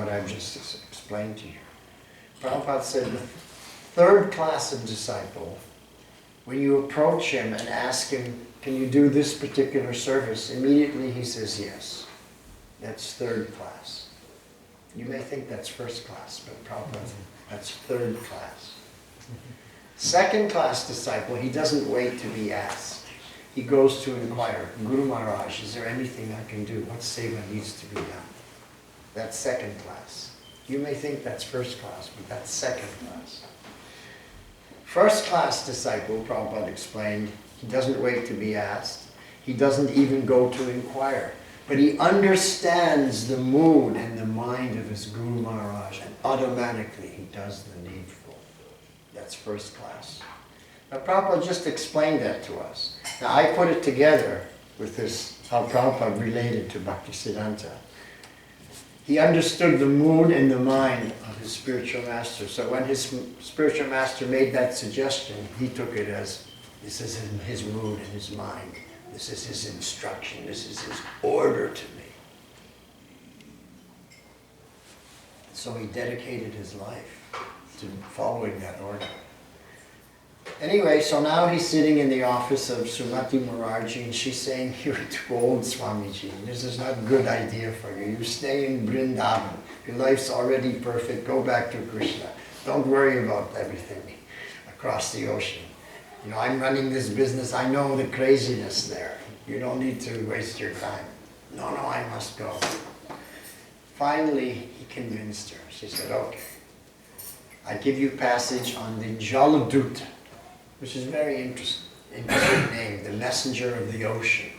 what I've just explained to you. Prabhupada said the third class of disciple, when you approach him and ask him, can you do this particular service, immediately he says yes. That's third class. You may think that's first class, but Prabhupada, that's third class. Second class disciple, he doesn't wait to be asked. He goes to inquire, Guru Maharaj, is there anything I can do? What seva needs to be done? That's second class. You may think that's first class, but that's second class. First class disciple, Prabhupada explained, he doesn't wait to be asked. He doesn't even go to inquire. But he understands the mood and the mind of his Guru Maharaj, and automatically he does the needful. That's first class. Now Prabhupada just explained that to us. Now I put it together with this, how Prabhupada related to Bhaktisiddhanta. He understood the mood and the mind of his spiritual master. So when his spiritual master made that suggestion, he took it as, this is his mood and his mind. This is his instruction. This is his order to me. So he dedicated his life to following that order. Anyway, so now he's sitting in the office of Srimati Mukherjee, and she's saying, you're too old, Swamiji. This is not a good idea for you. You stay in Vrindavan. Your life's already perfect. Go back to Krishna. Don't worry about everything across the ocean. You know, I'm running this business. I know the craziness there. You don't need to waste your time. No, I must go. Finally, he convinced her. She said, okay, I give you passage on the Jaladut, which is a very interesting name, the messenger of the ocean.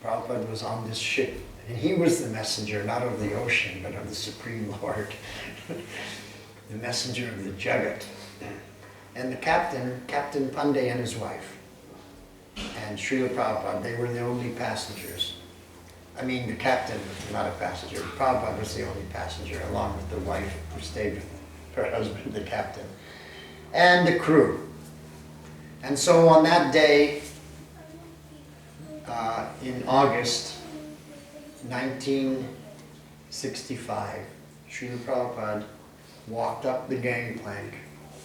Prabhupada was on this ship, and he was the messenger, not of the ocean, but of the Supreme Lord, the messenger of the Jagat. And the captain, Captain Pandey and his wife, and Srila Prabhupada, they were the only passengers. I mean, the captain was not a passenger. Prabhupada was the only passenger, along with the wife who stayed with her husband, the captain, and the crew. And so on that day, in August 1965, Srila Prabhupada walked up the gangplank.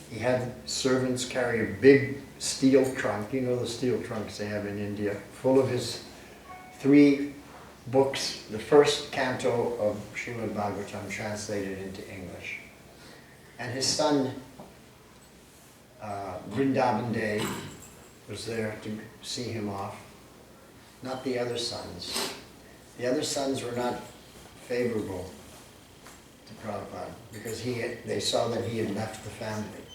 He had servants carry a big steel trunk, you know the steel trunks they have in India, full of his 3 books, the first canto of Srimad Bhagavatam translated into English. And his son, Vrindavan Day, was there to see him off. Not the other sons. The other sons were not favorable to Prabhupada because they saw that he had left the family.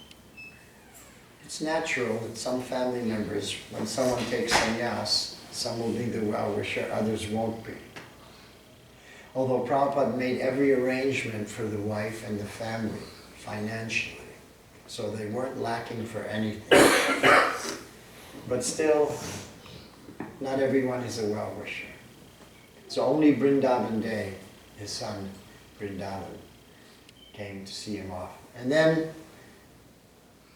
It's natural that some family members, when someone takes sannyas, some will be the well-wisher, others won't be. Although Prabhupada made every arrangement for the wife and the family financially, so they weren't lacking for anything. But still, not everyone is a well-wisher. So only Vrindavan Day, his son Vrindavan, came to see him off. And then,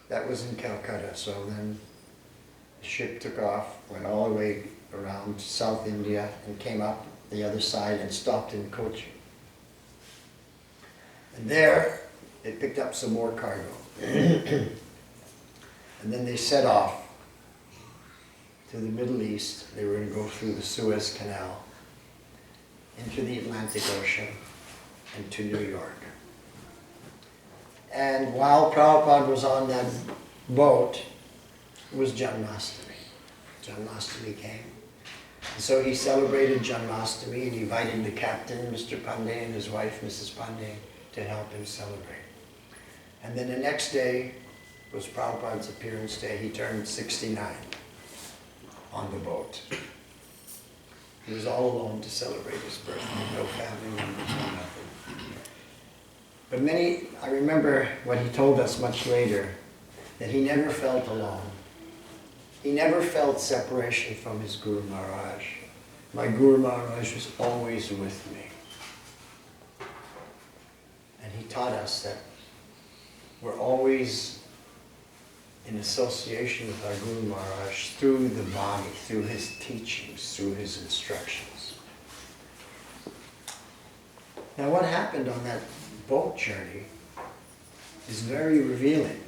that was in Calcutta, so then the ship took off, went all the way around South India and came up the other side and stopped in Kochi. And there, they picked up some more cargo. And then they set off to the Middle East. They were going to go through the Suez Canal into the Atlantic Ocean and to New York. And while Prabhupada was on that boat, it was Janmashtami. Janmashtami came. And so he celebrated Janmashtami and invited the captain, Mr. Pandey, and his wife, Mrs. Pandey, to help him celebrate. And then the next day was Prabhupada's appearance day. He turned 69 on the boat. He was all alone to celebrate his birthday. No family members, no nothing. But I remember what he told us much later, that he never felt alone. He never felt separation from his Guru Maharaj. My Guru Maharaj was always with me. And he taught us that we're always in association with our Guru Maharaj through the body, through his teachings, through his instructions. Now what happened on that boat journey is very revealing,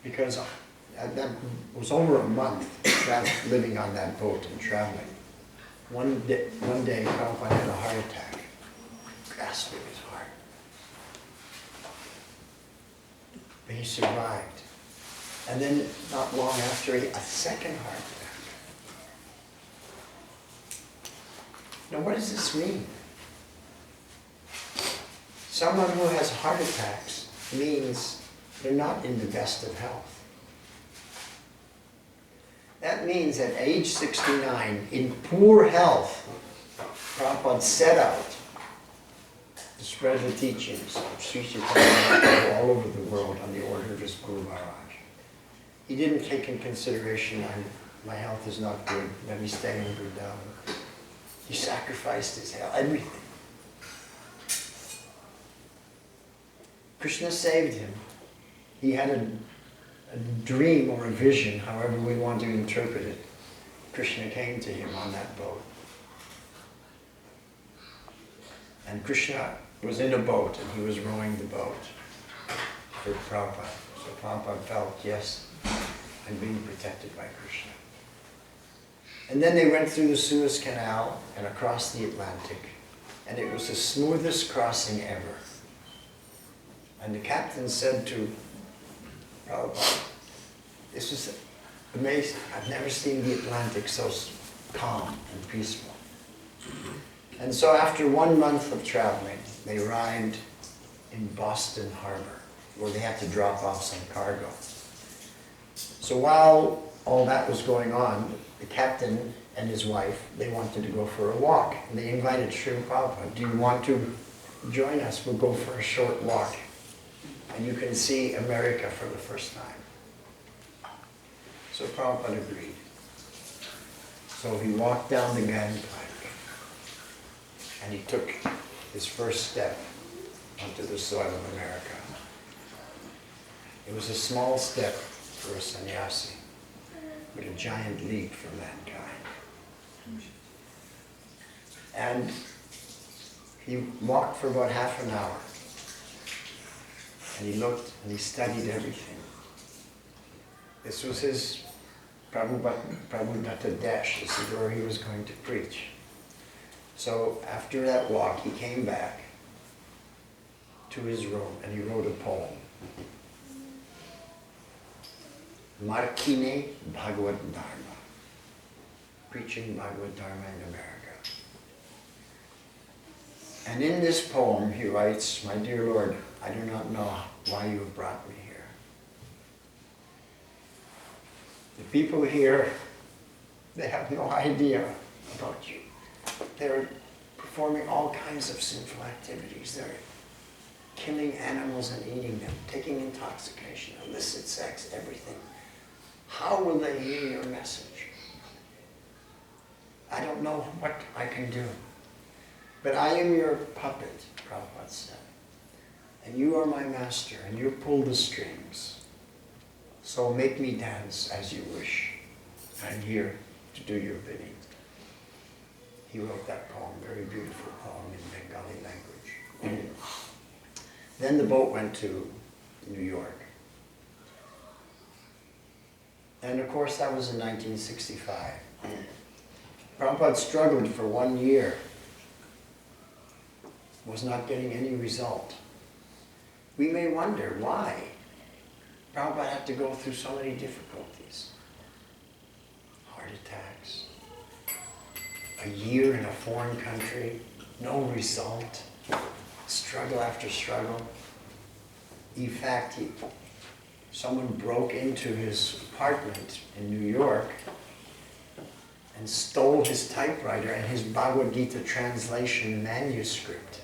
because that was over a month living on that boat and traveling. One day, Prabhupada had a heart attack, grasping his heart. But he survived. And then, not long after, a second heart attack. Now, what does this mean? Someone who has heart attacks means they're not in the best of health. That means at age 69, in poor health, Prabhupada set out to spread the teachings of Sri Chaitanya MahaPrabhu all over the world on the order of his Guru Maharaj. He didn't take in consideration, my health is not good, let me stay in Vrindavan. He sacrificed his health, everything. Krishna saved him. He had a dream or a vision, however we want to interpret it. Krishna came to him on that boat. And Krishna was in a boat and he was rowing the boat for Prabhupada. So Prabhupada felt, yes, I'm being protected by Krishna. And then they went through the Suez Canal and across the Atlantic, and it was the smoothest crossing ever. And the captain said to Prabhupada, this was amazing. I've never seen the Atlantic so calm and peaceful. And so after 1 month of traveling, they arrived in Boston Harbor, where they had to drop off some cargo. So while all that was going on, the captain and his wife, they wanted to go for a walk. And they invited Srila Prabhupada, do you want to join us? We'll go for a short walk. And you can see America for the first time. So Prabhupada agreed. So he walked down the gangplank and he took his first step onto the soil of America. It was a small step for a sannyasi, but a giant leap for mankind. And he walked for about half an hour. And he looked and he studied everything. This was his Prabhupada Desh. This is where he was going to preach. So after that walk, he came back to his room and he wrote a poem. Markine Bhagavad Dharma. Preaching Bhagavad Dharma in America. And in this poem he writes, my dear Lord, I do not know why you have brought me here. The people here, they have no idea about you. They're performing all kinds of sinful activities. They're killing animals and eating them, taking intoxication, illicit sex, everything. How will they hear your message? I don't know what I can do. But I am your puppet, Prabhupada said. And you are my master, and you pull the strings. So make me dance as you wish. I'm here to do your bidding. He wrote that poem, very beautiful poem in Bengali language. Then the boat went to New York. And of course that was in 1965. Prabhupada struggled for 1 year. Was not getting any result. We may wonder why Prabhupada had to go through so many difficulties. Heart attacks, a year in a foreign country, no result, struggle after struggle. In fact, someone broke into his apartment in New York and stole his typewriter and his Bhagavad Gita translation manuscript.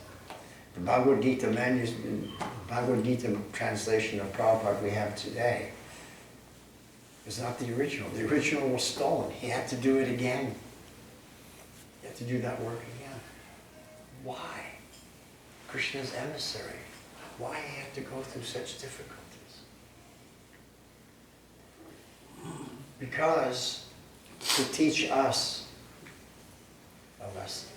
The Bhagavad Gita translation of Prabhupada we have today is not the original. The original was stolen. He had to do it again. He had to do that work again. Why? Krishna's emissary. Why he had to go through such difficulties? Because to teach us a lesson.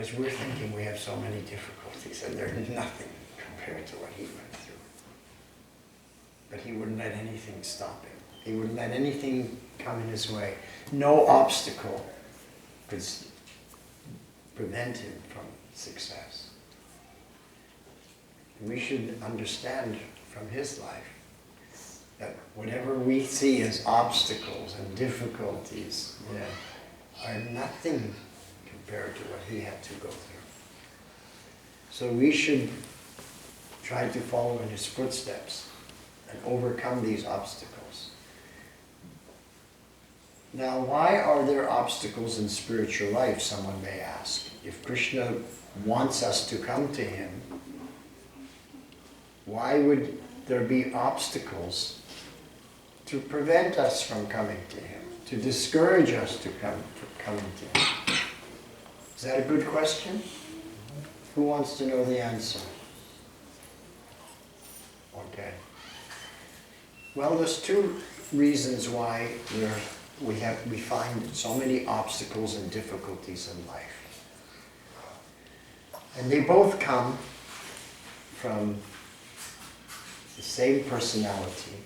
Because we're thinking we have so many difficulties and they're nothing compared to what he went through. But he wouldn't let anything stop him. He wouldn't let anything come in his way. No obstacle could prevent him from success. We should understand from his life that whatever we see as obstacles and difficulties are nothing compared to what he had to go through. So we should try to follow in his footsteps and overcome these obstacles. Now, why are there obstacles in spiritual life, someone may ask? If Krishna wants us to come to him, why would there be obstacles to prevent us from coming to him, to discourage us from coming to him? Is that a good question? Who wants to know the answer? Okay. Well, there's two reasons why we find so many obstacles and difficulties in life. And they both come from the same personality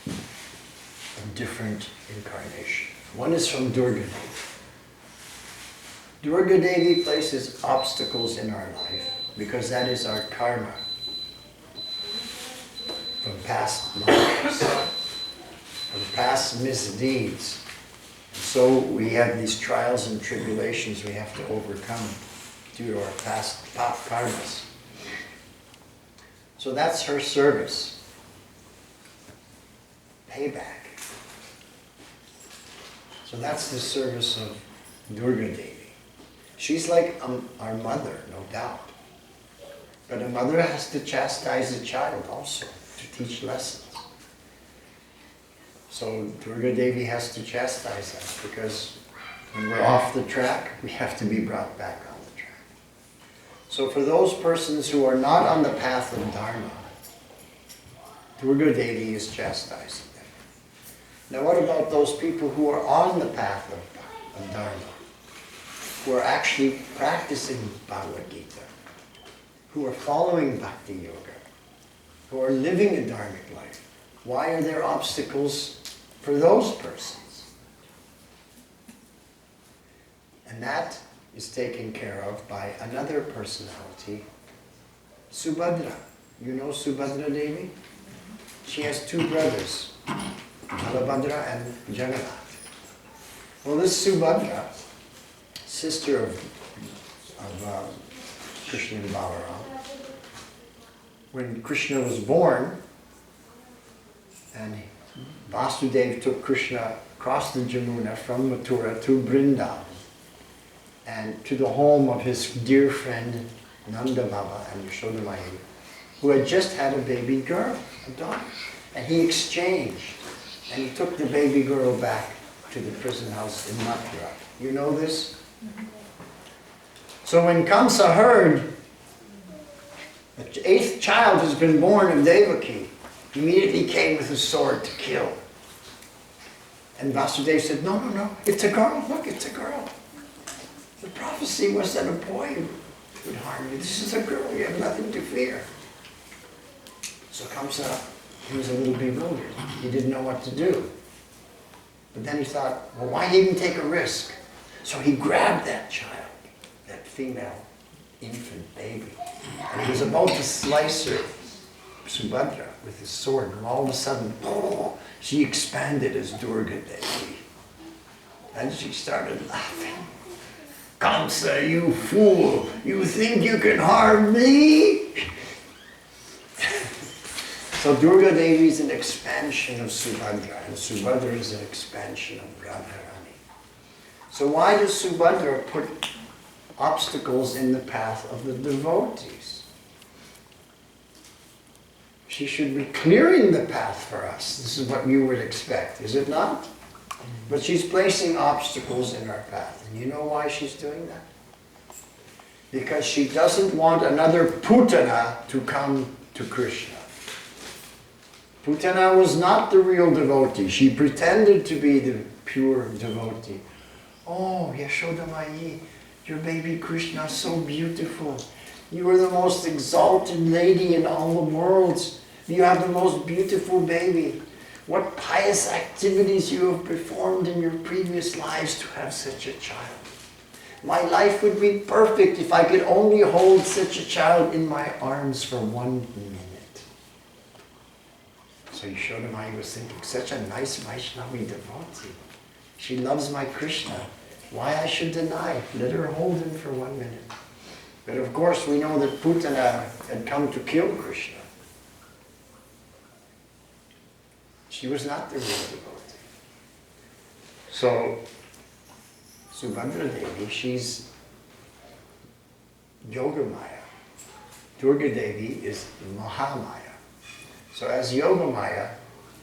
in different incarnations. One is from Durga Devi. Durga Devi places obstacles in our life because that is our karma from past lives, from past misdeeds. So we have these trials and tribulations we have to overcome due to our past karmas. So that's her service. Payback. So that's the service of Durga Devi. She's like our mother, no doubt. But a mother has to chastise a child also, to teach lessons. So Durga Devi has to chastise us because when we're off the track, we have to be brought back on the track. So for those persons who are not on the path of Dharma, Durga Devi is chastising them. Now what about those people who are on the path of Dharma, who are actually practicing Bhagavad Gita, who are following Bhakti Yoga, who are living a dharmic life? Why are there obstacles for those persons? And that is taken care of by another personality, Subhadra. You know Subhadra Devi? She has two brothers, Balabhadra and Jagannath. Well, this Subhadra, sister of Krishna and Balaram, when Krishna was born, and Vasudeva took Krishna across the Jamuna from Mathura to Vrindavan and to the home of his dear friend Nanda Baba and Yashoda Mai, who had just had a baby girl, a daughter. And he exchanged, and he took the baby girl back to the prison house in Mathura. You know this? So when Kamsa heard the 8th child has been born of Devaki, he immediately came with his sword to kill. And Vasudeva said, no, no, no, it's a girl, look, it's a girl. The prophecy was that a boy would harm you. This is a girl, you have nothing to fear. So Kamsa, he was a little bewildered. He didn't know what to do. But then he thought, well, why even take a risk? So he grabbed that child, that female infant baby, and he was about to slice her, Subhadra, with his sword, and all of a sudden, she expanded as Durga Devi. And she started laughing. Kamsa, you fool! You think you can harm me? So Durga Devi is an expansion of Subhadra, and Subhadra is an expansion of Radharani. So why does Subhadra put obstacles in the path of the devotees? She should be clearing the path for us. This is what you would expect, is it not? But she's placing obstacles in our path. And you know why she's doing that? Because she doesn't want another Putana to come to Krishna. Putana was not the real devotee. She pretended to be the pure devotee. Oh, Yashoda Mai, your baby Krishna is so beautiful. You are the most exalted lady in all the worlds. You have the most beautiful baby. What pious activities you have performed in your previous lives to have such a child. My life would be perfect if I could only hold such a child in my arms for 1 minute. So Yashoda Maya was thinking, such a nice Vaishnavi devotee. She loves my Krishna. Why I should deny? Let her hold him for 1 minute. But of course we know that Putana had come to kill Krishna. She was not the real devotee. So Subhadra Devi, she's Yogamaya. Durga Devi is Mahamaya. So as Yogamaya,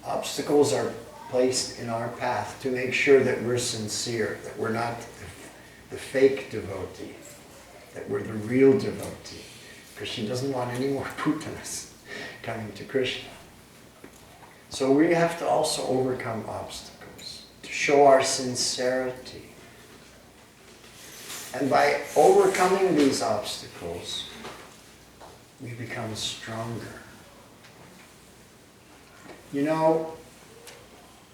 obstacles are placed in our path to make sure that we're sincere, that we're not the fake devotee, that we're the real devotee. Because she doesn't want any more Putanas coming to Krishna. So we have to also overcome obstacles to show our sincerity. And by overcoming these obstacles, we become stronger. You know,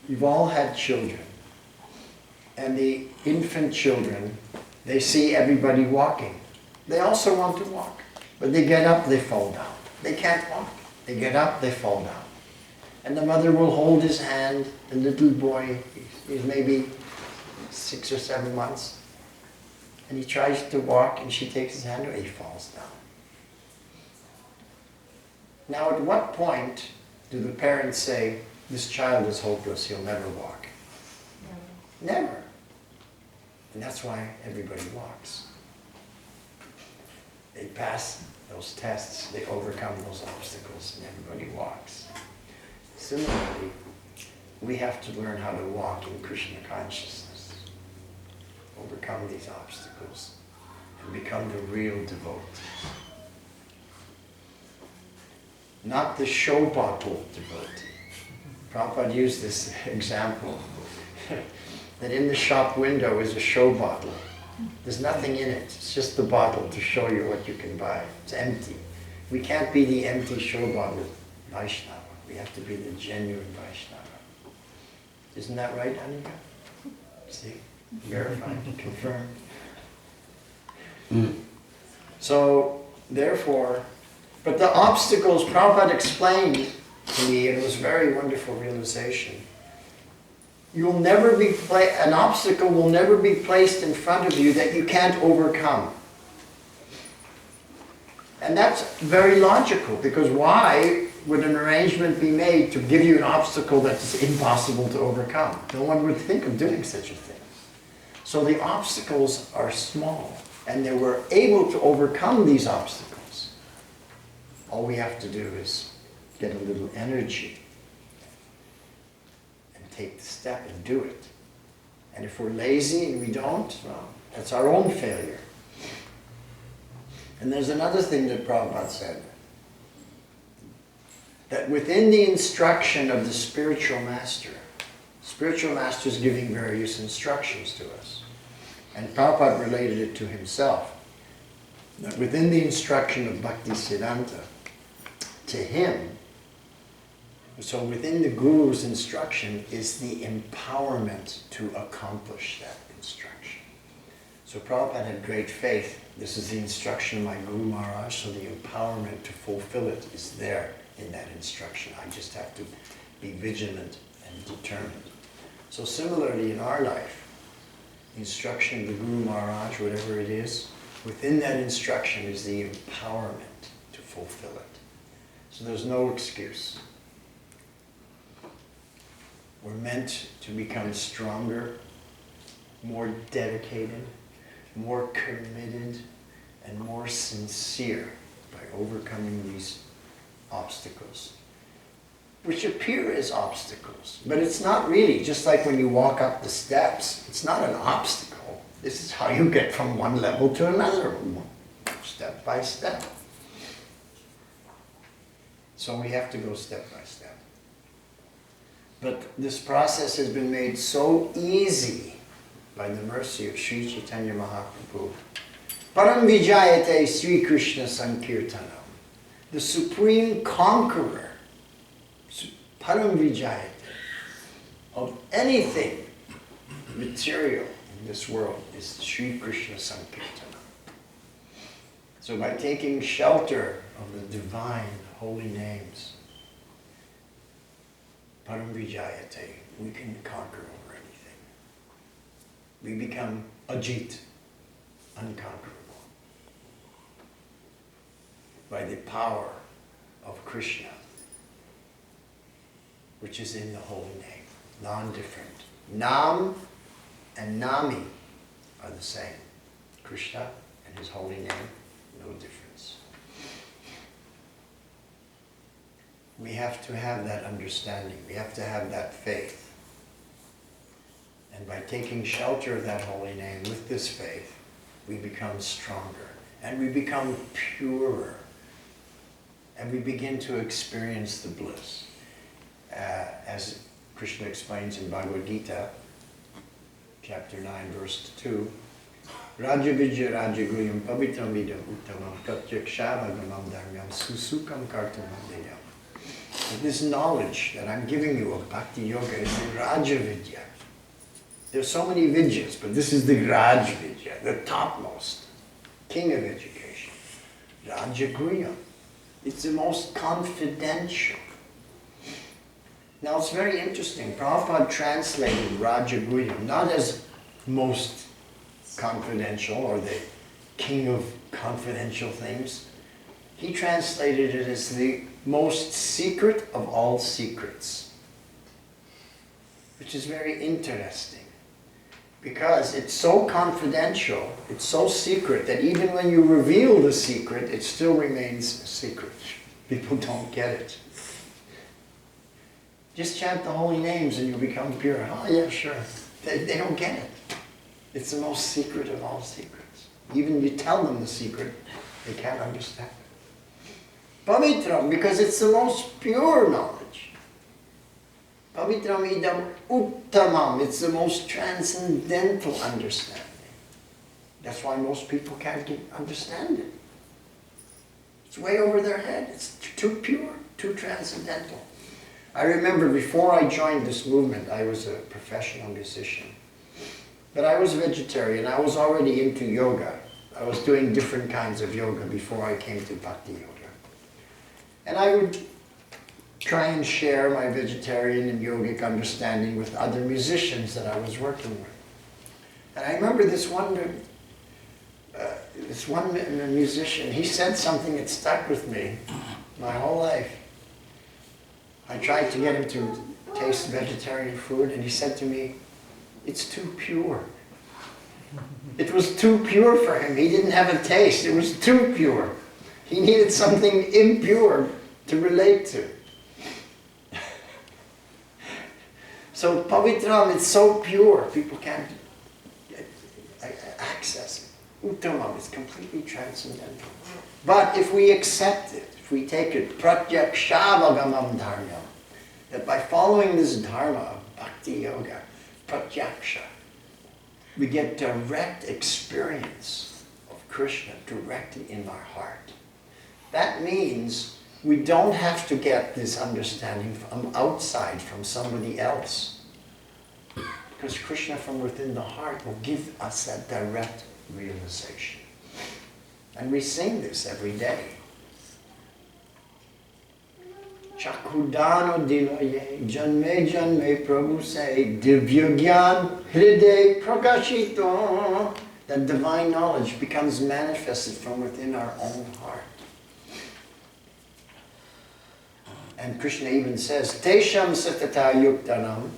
you've all had children. And the infant children, they see everybody walking. They also want to walk. But they get up, they fall down. They can't walk. They get up, they fall down. And the mother will hold his hand, the little boy, he's maybe 6 or 7 months. And he tries to walk and she takes his hand away, he falls down. Now at what point do the parents say, this child is hopeless, he'll never walk? Never. And that's why everybody walks. They pass those tests, they overcome those obstacles, and everybody walks. Similarly, we have to learn how to walk in Krishna consciousness, overcome these obstacles, and become the real devotee. Not the show bottle devotee. Prabhupada used this example, that in the shop window is a show bottle. There's nothing in it, it's just the bottle to show you what you can buy. It's empty. We can't be the empty show bottle Vaishnava. We have to be the genuine Vaishnava. Isn't that right, Anika? See? Verified, confirmed. So, therefore, but the obstacles, Prabhupada explained to me, and it was a very wonderful realization. You'll never be, an obstacle will never be placed in front of you that you can't overcome. And that's very logical, because why would an arrangement be made to give you an obstacle that's impossible to overcome? No one would think of doing such a thing. So the obstacles are small, and they were able to overcome these obstacles. All we have to do is get a little energy and take the step and do it. And if we're lazy and we don't, well, that's our own failure. And there's another thing that Prabhupada said, that within the instruction of the spiritual master is giving various instructions to us. And Prabhupada related it to himself, that within the instruction of Bhaktisiddhanta, to him, so within the Guru's instruction is the empowerment to accomplish that instruction. So Prabhupada had great faith. This is the instruction of my Guru Maharaj, so the empowerment to fulfill it is there in that instruction. I just have to be vigilant and determined. So similarly in our life, the instruction of the Guru Maharaj, whatever it is, within that instruction is the empowerment to fulfill it. So there's no excuse. We're meant to become stronger, more dedicated, more committed, and more sincere by overcoming these obstacles, which appear as obstacles, but it's not really. Just like when you walk up the steps, it's not an obstacle. This is how you get from one level to another, step by step. So we have to go step by step. But this process has been made so easy by by the mercy of Sri Chaitanya MahaPrabhu. Param Vijayate Sri Krishna Sankirtanam. The supreme conqueror, Param Vijayate, of anything material in this world is Sri Krishna Sankirtanam. So by taking shelter of the divine holy names, Param Vijayate, we can conquer over anything. We become Ajit, unconquerable, by the power of Krishna, which is in the holy name, non-different. Nam and Nami are the same. Krishna and his holy name, no difference. We have to have that understanding. We have to have that faith. And by taking shelter of that holy name with this faith, we become stronger and we become purer. And we begin to experience the bliss. As Krishna explains in Bhagavad Gita, chapter 9, verse 2, Raja Vijaya Raja Guyam Pavitram Vidam Uttamam Pratyakshavagam Dharmyam Susukam Kartamandayam. This knowledge that I'm giving you of Bhakti Yoga is the Raja Vidya. There's so many Vidyas, but this is the Raj Vidya, the topmost, king of education. Raja Guyam. It's the most confidential. Now it's very interesting. Prabhupada translated Raja Guyam not as most confidential or the king of confidential things. He translated it as the most secret of all secrets, which is very interesting because it's so confidential, it's so secret that even when you reveal the secret, it still remains a secret. People don't get it. Just chant the holy names and you become pure. Oh yeah, sure. They don't get it. It's the most secret of all secrets. Even you tell them the secret, they can't understand it. Pavitram, because it's the most pure knowledge. Pavitram idam uttamam, it's the most transcendental understanding. That's why most people can't understand it. It's way over their head. It's too pure, too transcendental. I remember before I joined this movement, I was a professional musician. But I was vegetarian. I was already into yoga. I was doing different kinds of yoga before I came to Bhakti Yoga. And I would try and share my vegetarian and yogic understanding with other musicians that I was working with. And I remember this one musician, he said something that stuck with me my whole life. I tried to get him to taste vegetarian food, and he said to me, "It's too pure." It was too pure for him. He didn't have a taste. It was too pure. He needed something impure to relate to. So Pavitram, it's so pure, people can't access it. Uttamam is completely transcendental. But if we accept it, if we take it, pratyakshavagam dharma, that by following this dharma of Bhakti Yoga, pratyaksha, we get direct experience of Krishna directly in our heart. That means we don't have to get this understanding from outside, from somebody else. Because Krishna from within the heart will give us that direct realization. And we sing this every day. Chakudano dilaye, janme janme prabhu say, divya gyan hriday prakashito. That divine knowledge becomes manifested from within our own heart. And Krishna even says, Tesham satata yuktanam.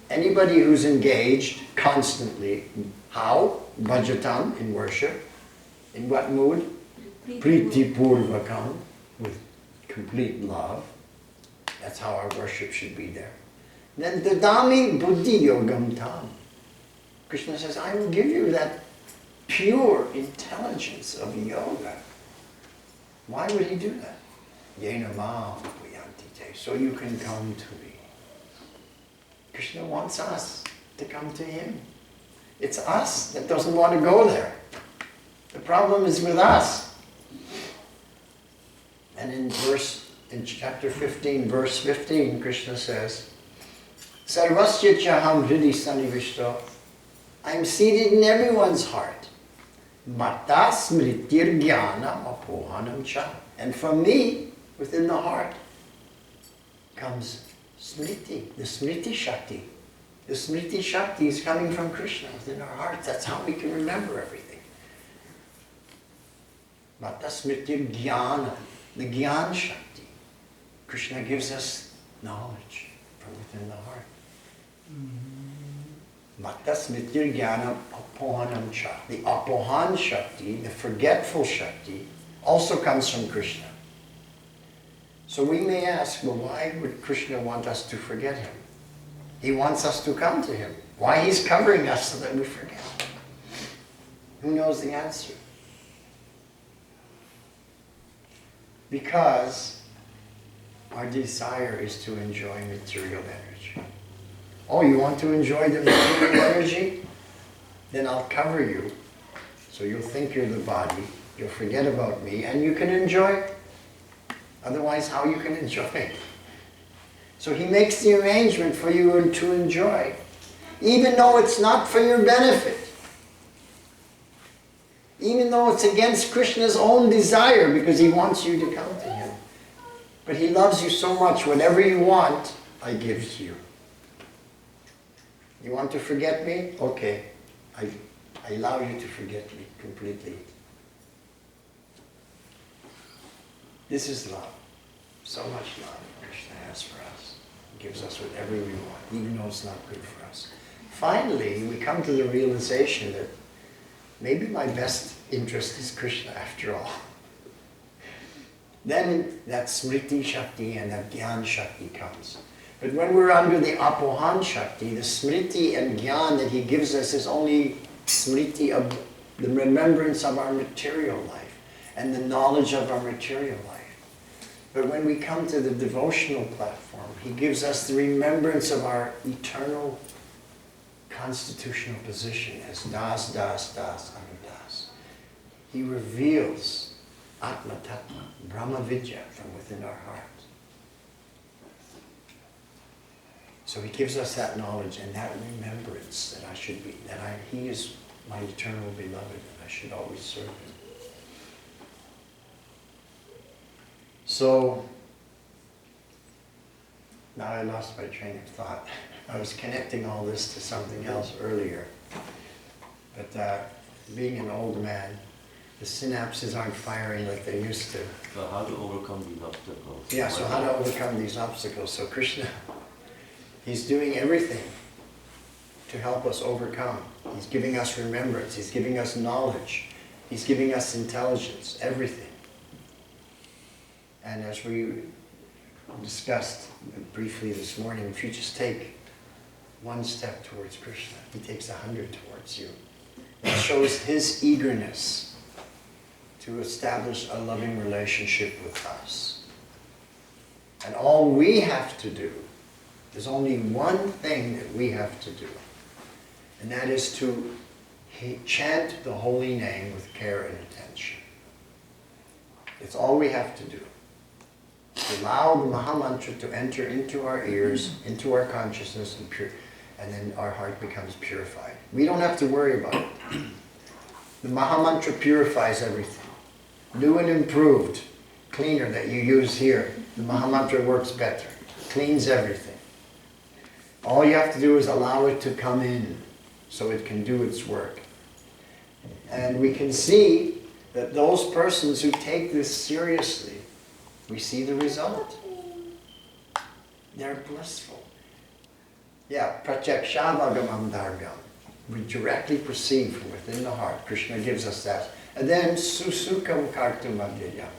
Anybody who's engaged constantly, how? Bhajatam, in worship. In what mood? Priti purvakam, with complete love. That's how our worship should be there. Then dadami buddhi yogam tam. Krishna says, I will give you that pure intelligence of yoga. Why would he do that? Yena mam puyantite, so you can come to me. Krishna wants us to come to him. It's us that doesn't want to go there. The problem is with us. And in chapter 15, verse 15, Krishna says, Sarvasya chaham hridi sanivishto. I'm seated in everyone's heart. Mata smritir jnanam apohanam cha. And from me, within the heart, comes smriti, the smriti shakti. The smriti shakti is coming from Krishna within our hearts. That's how we can remember everything. Mata smritir jnanam, the jnana shakti. Krishna gives us knowledge from within the heart. Mata smritir jnanam apohanam cha. The apohan shakti, the forgetful shakti, also comes from Krishna. So we may ask, well, why would Krishna want us to forget him? He wants us to come to him. Why he's covering us so that we forget? Who knows the answer? Because our desire is to enjoy material energy. Oh, you want to enjoy the material energy? Then I'll cover you. So you'll think you're the body, you'll forget about me, and you can enjoy. Otherwise, how you can enjoy it? So he makes the arrangement for you to enjoy, even though it's not for your benefit. Even though it's against Krishna's own desire, because he wants you to come to him. But he loves you so much, whatever you want, I give to you. You want to forget me? Okay, I allow you to forget me completely. This is love. So much love Krishna has for us. He gives us whatever we want, even though it's not good for us. Finally, we come to the realization that maybe my best interest is Krishna after all. Then that smriti shakti and that jnana shakti comes. But when we're under the apohan shakti, the smriti and jnana that he gives us is only smriti of the remembrance of our material life and the knowledge of our material life. But when we come to the devotional platform, he gives us the remembrance of our eternal constitutional position as das, das, das, anudas. He reveals Atma Tattva, Brahma Vidya from within our heart. So he gives us that knowledge and that remembrance that he is my eternal beloved and I should always serve him. So, now I lost my train of thought. I was connecting all this to something else earlier. But being an old man, the synapses aren't firing like they used to. So how to overcome these obstacles? Yeah, so how to overcome these obstacles. So Krishna, he's doing everything to help us overcome. He's giving us remembrance. He's giving us knowledge. He's giving us intelligence, everything. And as we discussed briefly this morning, if you just take one step towards Krishna, he takes 100 towards you. It shows his eagerness to establish a loving relationship with us. And all we have to do, there's only one thing that we have to do, and that is to chant the holy name with care and attention. It's all we have to do. Allow the Maha Mantra to enter into our ears, into our consciousness, and then our heart becomes purified. We don't have to worry about it. The Maha Mantra purifies everything. New and improved, cleaner that you use here. The Maha Mantra works better, cleans everything. All you have to do is allow it to come in so it can do its work. And we can see that those persons who take this seriously, we see the result. They're blissful. Yeah, pratyakshavāgamam dhargyam. We directly perceive from within the heart. Krishna gives us that. And then susukam kartum adhyayam.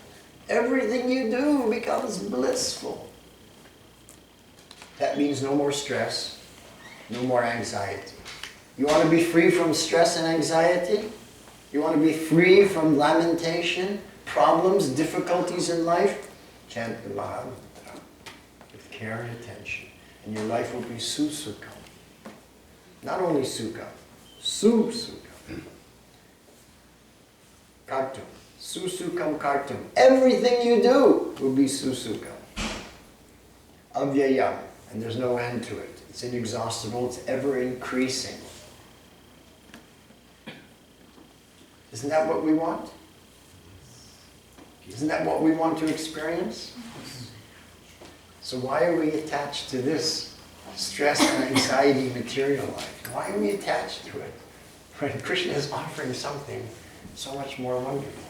Everything you do becomes blissful. That means no more stress, no more anxiety. You want to be free from stress and anxiety? You want to be free from lamentation, problems, difficulties in life? Chant the Maha Mantra with care and attention, and your life will be susukam. Not only sukha, Susukam. Kartum. Susukam kartum. Everything you do will be susukam. Avyayam. And there's no end to it. It's inexhaustible. It's ever increasing. Isn't that what we want? Isn't that what we want to experience? So why are we attached to this stress and anxiety material life? Why are we attached to it? When Krishna is offering something so much more wonderful.